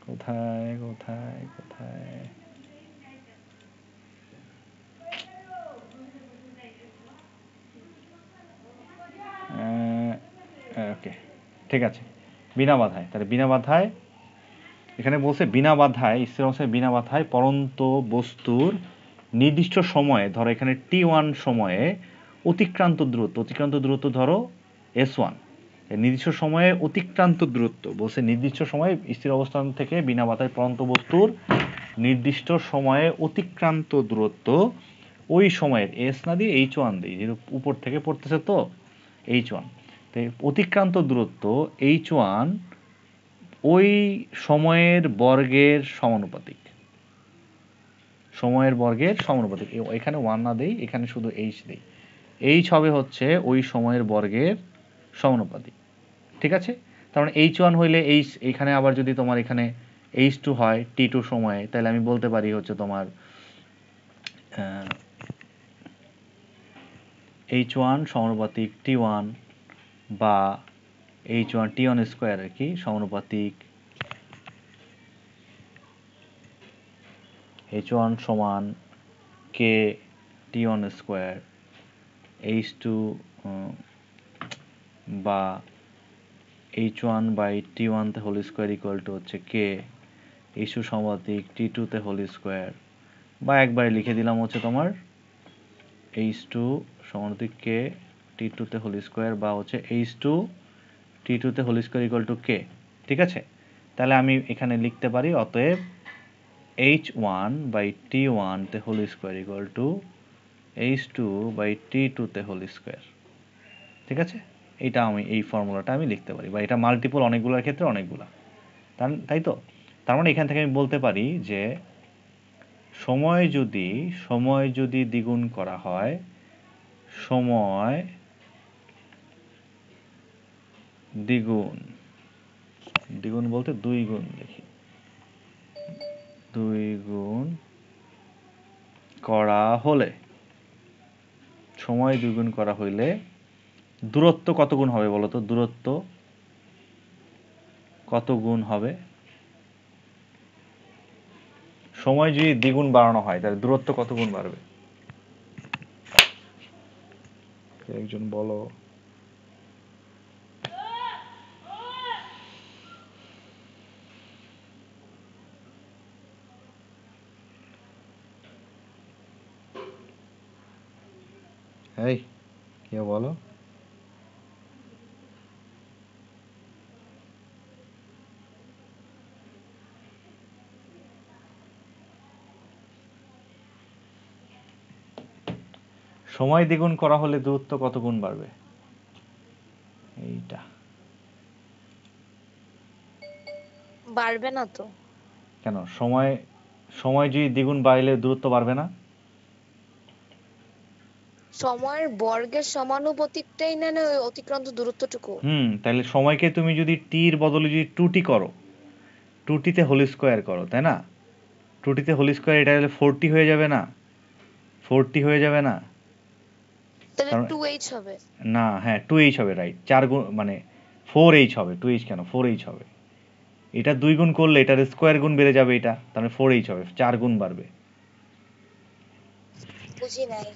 কোথায় কোথায় কোথায় ওকে, ঠিক আছে, বিনা বাধায়। তাহলে বিনা বাধায় এখানে বলছে বিনা বাধায়, স্থির অবস্থায় বিনা বাধায় পরন্ত বস্তুর নির্দিষ্ট সময়ে, ধরো এখানে t1 সময়ে অতিক্রান্ত দূরত্ব ধরো s1, নির্দিষ্ট সময়ে অতিক্রান্ত দূরত্ব বলছে, নির্দিষ্ট সময়ে স্থির অবস্থান থেকে বিনা বাধায় পরন্ত বস্তুর নির্দিষ্ট সময়ে অতিক্রান্ত দূরত্ব, ওই সময়ের এস না দিয়ে h1 দিই, যেহেতু উপর থেকে পড়তেছে তো h1, তাই অতিক্রান্ত দূরত্ব h1 ওই সময়ের বর্গের সমানুপাতিক, সময়ের বর্গের সমানুপাতিক। এখানে 1 না দেই, এখানে শুধু h দেই, h হবে হচ্ছে ওই সময়ের বর্গের সমানুপাতিক, ঠিক আছে। তার মানে h1 হইলে h, এখানে আবার যদি তোমার এখানে h2 হয় t2 সময়ে, তাহলে আমি বলতে পারি হচ্ছে তোমার h1 সমানুপাতিক t1 বা h1 t1 স্কয়ার আর কি সমানুপাতিক h1 সমান k t1 স্কয়ার, h2 বা h1 বাই t1 তে হোল স্কয়ার ইকুয়াল টু হচ্ছে k h2 সমানুপাতিক t2 তে হোল স্কয়ার, বা একবারে লিখে দিলাম হচ্ছে তোমার h2 সমানুপাতিক k t2 তে হোল স্কয়ার, বা হচ্ছে h2 t2 তে whole square equal to k, ঠিক আছে। তাহলে আমি এখানে লিখতে পারি অতএব h1 বাই t1 তে whole square equal to h2 by t2 তে হোল স্কয়ার, ঠিক আছে। এটা আমি এই ফর্মুলাটা আমি লিখতে পারি, বা এটা মাল্টিপল অনেকগুলোর ক্ষেত্রে অনেকগুলা, তাই তো। তার মানে এখান থেকে আমি বলতে পারি যে সময় যদি দ্বিগুণ করা হয়, সময় দ্বিগুণ বলতে 2 গুণ লিখি, 2 গুণ করা হলে, সময় 2 গুণ করা হইলে দূরত্ব কত গুণ হবে বলো তো? দূরত্ব কত গুণ হবে? সময় যদি দ্বিগুণ বাড়ানো হয় তাহলে দূরত্ব কত গুণ বাড়বে? একজন বলো। এই কেউ বলো। সময় দ্বিগুণ করা হলে দূরত্ব কত গুণ বাড়বে? এইটা বাড়বে না তো। কেন? সময় যদি দ্বিগুণ বাড়লে দূরত্ব বাড়বে না? সময়ের বর্গের সমানুপাতিকটাই না না ওই অতিক্রান্ত দূরত্বটুকু। তাহলে সময়কে তুমি যদি টির বদলে যদি 2t করো, 2t তে হোল স্কয়ার করো, তাই না? 2t তে হোল স্কয়ার, এটা হলে 4t হয়ে যাবে না? 4t হয়ে যাবে না? তাহলে 2h হবে। না, হ্যাঁ 2h হবে, রাইট। 4 গুণ মানে 4h হবে, 2h কেন, 4h হবে। এটা 2 গুণ করলে এটার স্কয়ার গুণ বেড়ে যাবে, এটা তার মানে 4h হবে, 4 গুণ বাড়বে। বুঝি নাই।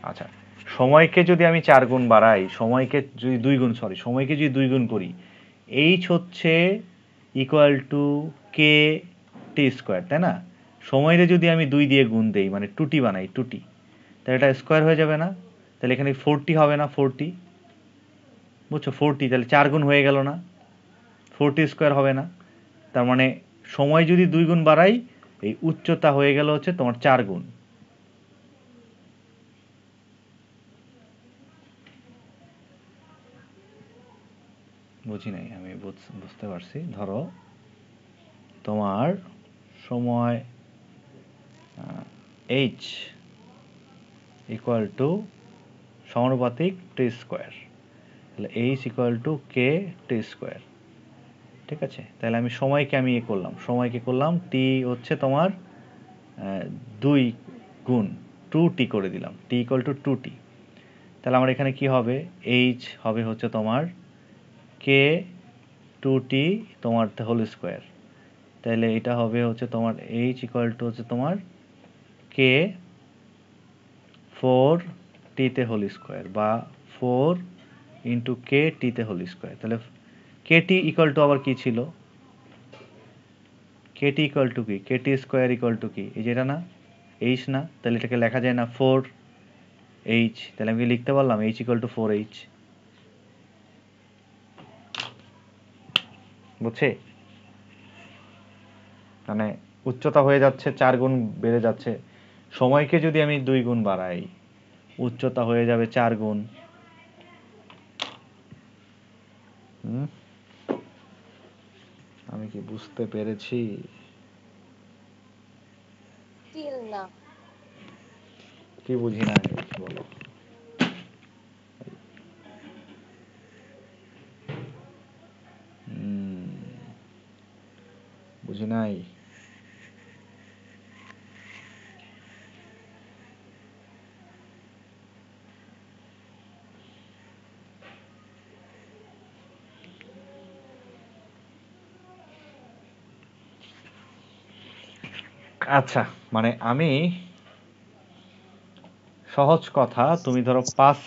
আচ্ছা, সময়কে যদি আমি 4 গুণ বাড়াই, সময়কে যদি 2 গুণ করি, h হচ্ছে equal to K T square, তাই না? সময়কে যদি আমি 2 দিয়ে গুণ দেই, মানে 2t বানাই, 2t, তাহলে এটা স্কয়ার হয়ে যাবে না? তাহলে এখানে 4t হবে না? 4t, বুঝছো? 4t তাহলে 4 গুণ হয়ে গেল না? 4t স্কয়ার হবে না? তার মানে সময় যদি 2 গুণ বাড়াই, এই উচ্চতা হয়ে গেল হচ্ছে তোমার 4 গুণ। বুঝি নাই, আমি বুঝতে পারছি। ধরো তোমার সময় h ইকুয়াল টু সমানুপাতিক টি স্কোয়ার, তাহলে h equal to K T square, ঠিক আছে। তাহলে আমি সময়কে আমি সময়কে করলাম টি হচ্ছে তোমার 2 গুণ 2t করে দিলাম, টি ইকুয়াল টু 2t। তাহলে আমার এখানে কি হবে? h হবে হচ্ছে তোমার কে 2t তোমার হোল স্কোয়ার, তাহলে এটা হবে হচ্ছে তোমার এইচ ইকুয়াল টু হচ্ছে তোমার কে 4 টিতে হোল স্কোয়ার বা 4 ইন্টু কে টিতে হোল স্কোয়ার। তাহলে কে টি ইকুয়াল টু আবার কি ছিল? কে টি ইকুয়াল টু কি? কে টি স্কোয়ার ইকুয়াল টু কি? এই যেটা না, এইচ না? তাহলে এটাকে লেখা যায় না 4 এইচ? তাহলে আমি লিখতে পারলাম এইচ ইকুয়াল টু 4 এইচ। বুঝছে? মানে উচ্চতা হয়ে যাচ্ছে 4 গুণ বেড়ে যাচ্ছে। সময়কে যদি আমি 2 গুণ বাড়াই, উচ্চতা হয়ে যাবে 4 গুণ। আমি কি বুঝতে পেরেছি? স্টিল না। কি বুঝি না বলো? বুঝি নাই। আচ্ছা, মানে আমি সহজ কথা, তুমি ধরো 5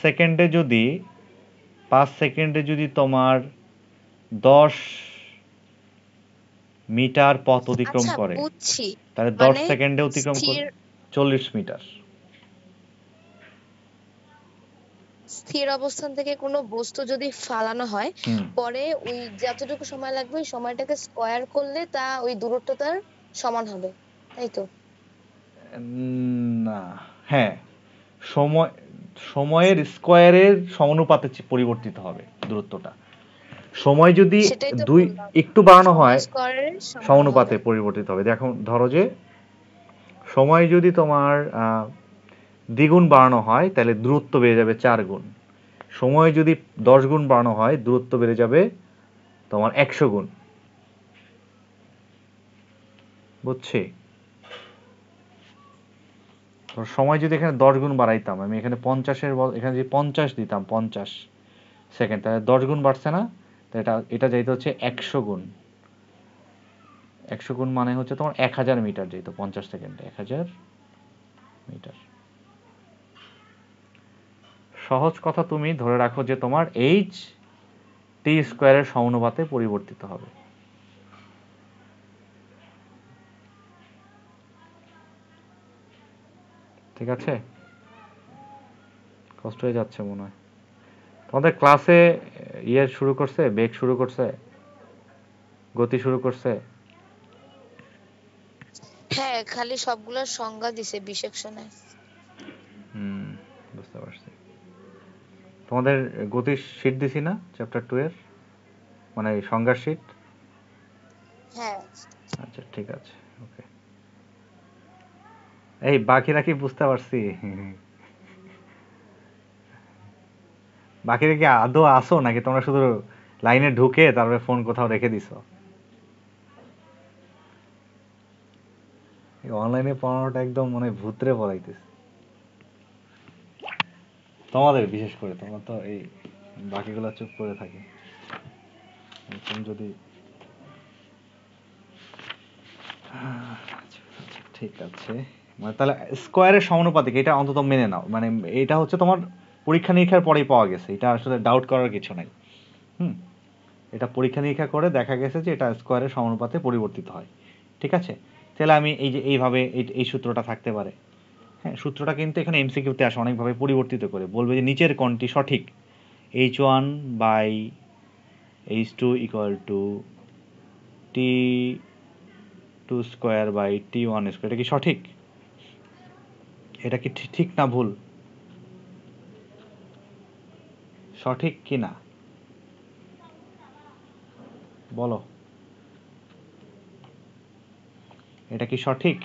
সেকেন্ডে যদি তোমার 10 মিটার পথ অতিক্রম আচ্ছা করে, বুঝছি, তাহলে 10 মানে সেকেন্ডে অতিক্রম করে স্থির 40 মিটার। স্থির অবস্থান থেকে কোনো বস্তু যদি ফালানো হয়, হুম। পরে ওই যতটুকু সময় লাগবে ওই সময়টাকে স্কোয়ার করলে তা ওই দূরত্বটার সমান হবে, তাই তো? না, হ্যাঁ, সময় সময়ের স্কোয়ারের সমানুপাতে পরিবর্তিত হবে দূরত্বটা। সময় যদি সেটাই তো 2 বললাম, একটু বাড়ানো সময় হয়, স্কোয়ারের সমান সমানুপাতে হবে। পরিবর্তিত হবে। দেখো, ধরো যে সময় যদি তোমার দ্বিগুণ বাড়ানো হয়, তাহলে দূরত্ব বেড়ে যাবে 4 গুণ। সময় যদি 10 গুণ বাড়ানো হয়, দূরত্ব বেড়ে যাবে তোমার 100 গুণ। বুঝছি? সময় যদি এখানে 10 গুণ বাড়াইতাম, আমি এখানে 50-এর এখানে যদি 50 দিতাম, 50 সেকেন্ড, তাহলে 10 গুণ বাড়ছে না? তো এটা যাইতে হচ্ছে 100 গুণ। 100 গুণ মানে হচ্ছে তোমার 1000 মিটার যেত 50 সেকেন্ডে, 1000 মিটার। সহজ কথা, তুমি ধরে রাখো যে তোমার এইচ টি স্কোয়ারের সমানুপাতে পরিবর্তিত হবে। ঠিক আছে? কষ্ট হয়ে যাচ্ছে মনে হয়। তোমাদের ক্লাসে ইয়ে শুরু করছে, বেগ শুরু করছে, গতি শুরু করছে? হ্যাঁ, খালি সবগুলোর সংজ্ঞা দিছে বি সেকশনে। হুম, বুঝতে পারছি। তোমাদের গতির শীট দিছি না চ্যাপ্টার 2 এর, মানে সংজ্ঞার শীট? হ্যাঁ। আচ্ছা, ঠিক আছে, ওকে। এই বাকিরা কি বুঝতে পারছি? বাকিরা কি আদৌ আসো, নাকি তোমরা শুধু লাইনে ঢুকে তারপরে ফোন কোথাও রেখে দিছো? অনলাইনে পড়ানোটা একদম মানে ভূতরে পড়াইতেছে তোমাদের, বিশেষ করে তোমরা তো এই বাকিগুলো চুপ করে থাকে। তুমি যদি ঠিক আছে, মানে তাহলে স্কোয়ারের সমানুপাতিক, এটা অন্তত মেনে নাও। মানে এটা হচ্ছে তোমার পরীক্ষা নিরীক্ষার পরেই পাওয়া গেছে, এটা আসলে ডাউট করার কিছু নাই। হুম, এটা পরীক্ষা নিরীক্ষা করে দেখা গেছে যে এটা স্কোয়ারের সমানুপাতে পরিবর্তিত হয়। ঠিক আছে? তাহলে আমি এই যে এইভাবে এই সূত্রটা থাকতে পারে। হ্যাঁ, সূত্রটা কিন্তু এখানে এমসিকিউতে আসে অনেকভাবে পরিবর্তিত করে, বলবে যে নিচের কোনটি সঠিক? h1 by h2 equal to T two square by T one square. এটা কি সঠিক? এটা কি ঠিক না ভুল? সঠিক কি না বলো? এটা কি সঠিক?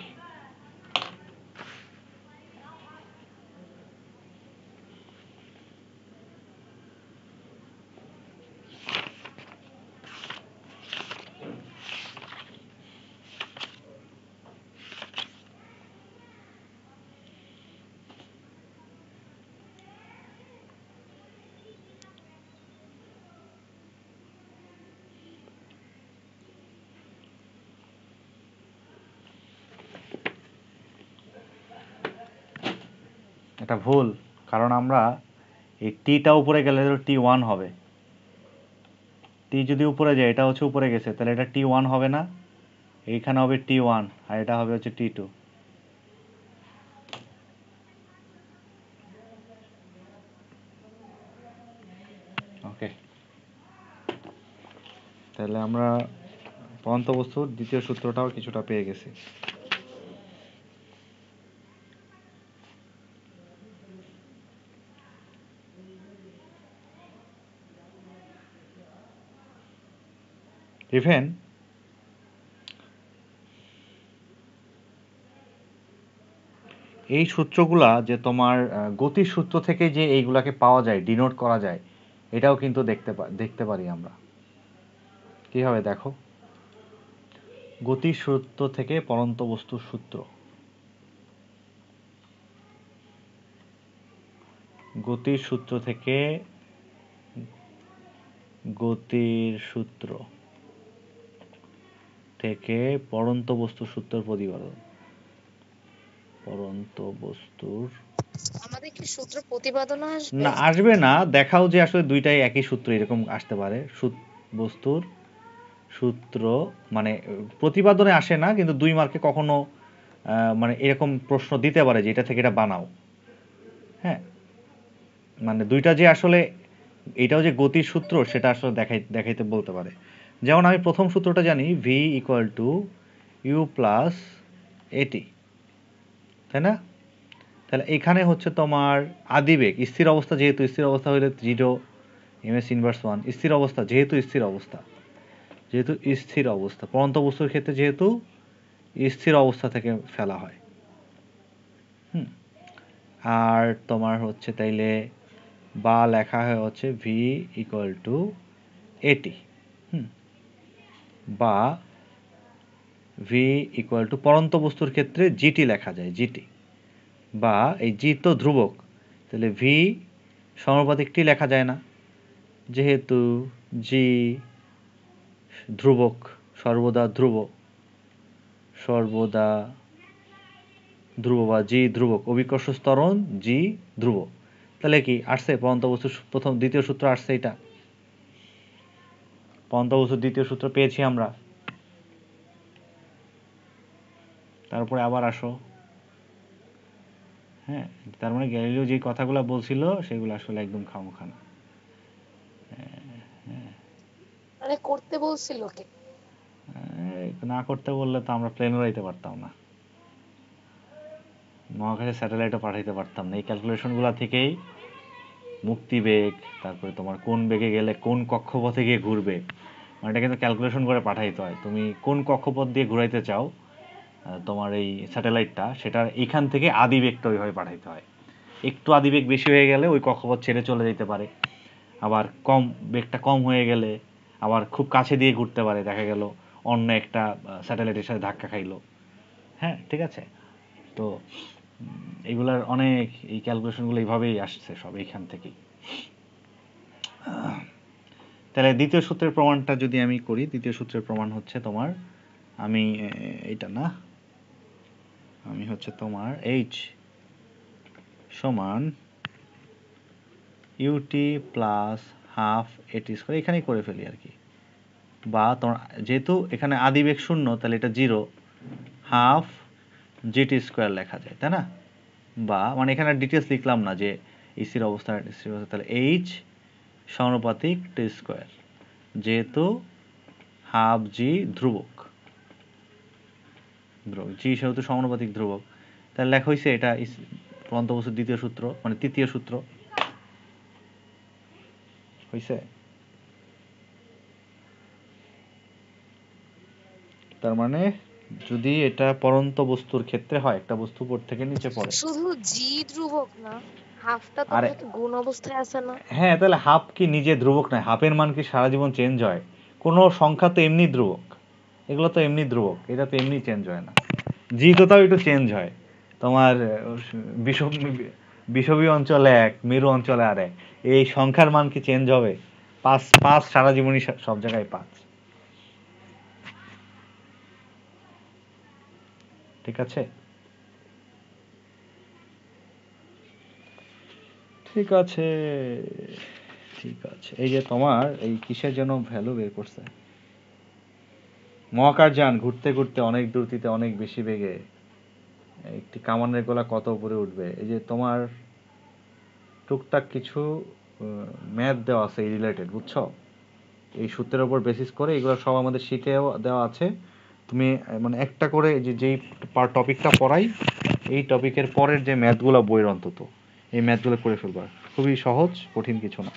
এটা ভুল, কারণ আমরা এই টিটা উপরে গেলে T1 হবে। টি যদি উপরে যায়, এটা হচ্ছে উপরে গেছে, তাহলে এটা T1 হবে না, এইখানে হবে T1 আর এটা হবে হচ্ছে T2। ওকে, তাহলে আমরা পরন্ত বস্তুর দ্বিতীয় সূত্রটাও কিছুটা পেয়ে গেছি। ইভেন এই সূত্রগুলা যে তোমার গতির সূত্র থেকে যে এইগুলাকে পাওয়া যায়, ডিনোট করা যায়, এটাও কিন্তু দেখতে পারি আমরা। কিভাবে দেখো, গতির সূত্র থেকে পরন্ত বস্তুর সূত্র, গতির সূত্র থেকে গতির সূত্র থেকে পরন্ত বস্তুর সূত্র প্রতিপাদন, পরন্ত বস্তুর আমাদের কি সূত্র প্রতিপাদন আসবে? না, আসবে না, দেখাও যে আসলে দুইটাই একই সূত্র এরকম আসতে পারে। বস্তুর সূত্র মানে প্রতিপাদনে আসে না, কিন্তু 2 মার্কে কখনো মানে এরকম প্রশ্ন দিতে পারে যে এটা থেকে এটা বানাও। হ্যাঁ, মানে দুইটা যে আসলে এটাও যে গতির সূত্র সেটা আসলে দেখাইতে বলতে পারে। যেমন আমি প্রথম সূত্রটা জানি, v equal to u plus at, তাই না? তাহলে এখানে হচ্ছে তোমার আদিবেগ স্থির অবস্থা, যেহেতু স্থির অবস্থা হইলে 0 ms ইনভার্স 1, স্থির অবস্থা যেহেতু স্থির অবস্থা, পরন্ত বস্তুর ক্ষেত্রে যেহেতু স্থির অবস্থা থেকে ফেলা হয়। আর তোমার হচ্ছে তাইলে বা লেখা হয় হচ্ছে v ইকুয়াল টু এটি, বা v ইকুয়াল টু পরন্ত বস্তুর ক্ষেত্রে জিটি লেখা যায়, জিটি, বা এই জি তো ধ্রুবক, তাহলে v সমানুপাতিক টি লেখা যায় না, যেহেতু জি ধ্রুবক, সর্বদা ধ্রুব, বা জি ধ্রুবক, অভিকর্ষ ত্বরণ জি ধ্রুব। তাহলে কি আসছে পরন্ত বস্তুর দ্বিতীয় সূত্র আসছে, এটা পরন্ত বস্তুর দ্বিতীয় সূত্র পেয়েছি আমরা। তারপরে আবার আসো, হ্যাঁ, তার মানে গ্যালিলিও যে কথাগুলো বলছিল সেগুলো আসলে একদম খামোখা না। মানে করতে বলছিল কে? না করতে বললে তো আমরা প্লেন উড়াইতে পারতাম না, মহাকাশে স্যাটেলাইটও পাঠাইতে পারতাম না। এই ক্যালকুলেশনগুলো থেকেই মুক্তিবেগ, তারপরে তোমার কোন বেগে গেলে কোন কক্ষপথে গিয়ে ঘুরবে, মানে এটা কিন্তু ক্যালকুলেশন করে পাঠাইতে হয়। তুমি কোন কক্ষপথ দিয়ে ঘুরাইতে চাও তোমার এই স্যাটেলাইটটা, সেটা এখান থেকে আদিবেগটা ওইভাবে পাঠাইতে হয়। একটু আদিবেগ বেশি হয়ে গেলে ওই কক্ষপথ ছেড়ে চলে যেতে পারে, আবার বেগটা কম হয়ে গেলে আবার খুব কাছে দিয়ে ঘুরতে পারে, দেখা গেল অন্য একটা স্যাটেলাইটের সাথে ধাক্কা খাইলো। হ্যাঁ, ঠিক আছে। তো এগুলার অনেক এই ক্যালকুলেশনগুলো এইভাবেই আসছে সব এইখান থেকেই। তাহলে দ্বিতীয় সূত্রের প্রমাণটা যদি আমি করি, দ্বিতীয় সূত্রের প্রমাণ হচ্ছে তোমার, আমি এইটা না, আমি হচ্ছে তোমার h সমান ইউটি প্লাস হাফ এটি স্কোয়ার এখানেই করে ফেলি আর কি। বা তোমার যেহেতু এখানে আদিবেগ শূন্য, তাহলে এটা 0, হাফ জিটি স্কোয়ার লেখা যায়, তাই না? বা মানে এখানে ডিটেলস লিখলাম না যে স্থির অবস্থা, তাহলে h সমানুপাতিক টি স্কোয়ার, যেহেতু হাফ জি ধ্রুবক, জি সেহেতু সমানুপাতিক ধ্রুবক, তাহলে লেখা হয়েছে এটা পরন্ত বস্তুর দ্বিতীয় সূত্র, মানে তৃতীয় সূত্র হয়েছে। তার মানে যদি এটা পরন্ত বস্তুর ক্ষেত্রে হয়, একটা বস্তু উপর থেকে নিচে পড়ে। শুধু জি ধ্রুবক না, হাফটা তো আরে মনে হয় গুণ অবস্থায় আছে না? হ্যাঁ, তাহলে হাফ কি নিজে ধ্রুবক নয়? হাফের মান কি সারা জীবন চেঞ্জ হয়? কোনো সংখ্যা তো এমনি ধ্রুবক, এগুলো তো এমনি ধ্রুবক, এটা তো এমনি চেঞ্জ হয় না। জি তো তাও একটু চেঞ্জ হয়, তোমার বিষম বিষুবীয় অঞ্চলে এক, মেরু অঞ্চলে আর এক, এই সংখ্যার মান কি চেঞ্জ হবে? পাঁচ পাঁচ সারা জীবনই সব জায়গায় 5, ঠিক আছে। ঠিক আছে, ঠিক আছে। এই যে তোমার এই কিসের যেন ভ্যালু বের করছে, মহাকাশযান ঘুরতে ঘুরতে অনেক দ্রুতিতে অনেক বেশি বেগে একটি কামানের গোলা কত উপরে উঠবে। এই যে তোমার টুকটাক কিছু ম্যাথ দেওয়া আছে এই রিলেটেড, বুঝছো? এই সূত্রের উপর বেসিস করে এগুলো সব আমাদের শিটেও দেওয়া আছে। তুমি মানে একটা করে যেই টপিকটা পড়াই এই টপিকের পরের যে ম্যাথগুলো বইয়ের অন্তত এই ম্যাথগুলো করে ফেলবা। খুবই সহজ, কঠিন কিছু না,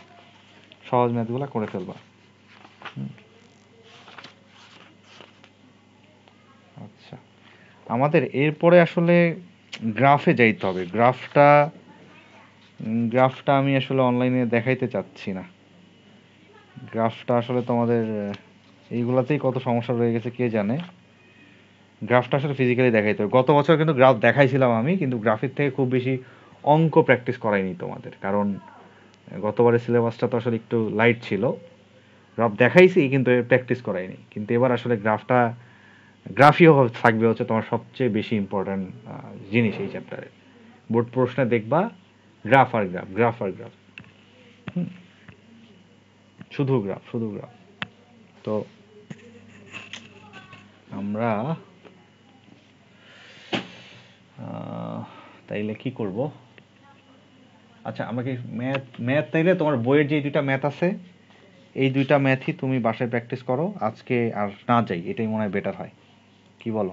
সহজ ম্যাথগুলো করে ফেলবা। আচ্ছা, আমাদের এরপরে আসলে গ্রাফে যাইতে হবে। গ্রাফটা আমি আসলে অনলাইনে দেখাইতে চাচ্ছি না। গ্রাফটা আসলে তোমাদের এইগুলাতেই কত সমস্যা রয়ে গেছে কে জানে। গ্রাফটা আসলে ফিজিক্যালি দেখাইতে হবে। গত বছর কিন্তু গ্রাফ দেখাইছিলাম আমি, কিন্তু গ্রাফের থেকে খুব বেশি অঙ্ক প্র্যাকটিস করাইনি তোমাদের, কারণ গতবারের সিলেবাসটা তো আসলে একটু লাইট ছিল। গ্রাফ দেখাইছি কিন্তু প্র্যাকটিস করাইনি। কিন্তু এবার আসলে গ্রাফিও থাকবে হচ্ছে তোমার সবচেয়ে বেশি ইম্পর্ট্যান্ট জিনিস এই চ্যাপ্টারে। বোর্ড প্রশ্নে দেখবা গ্রাফ আর গ্রাফ, গ্রাফ আর গ্রাফ, শুধু গ্রাফ, শুধু গ্রাফ। তো আমরা তাইলে কি করব? আচ্ছা, আমরা কি ম্যাথ তাইলে তোমার বইয়ের যে দুইটা ম্যাথ আছে এই দুইটা ম্যাথই তুমি বাসায় প্র্যাকটিস করো, আজকে আর না যাই, এটাই মনে হয় বেটার হয়। কি বলো?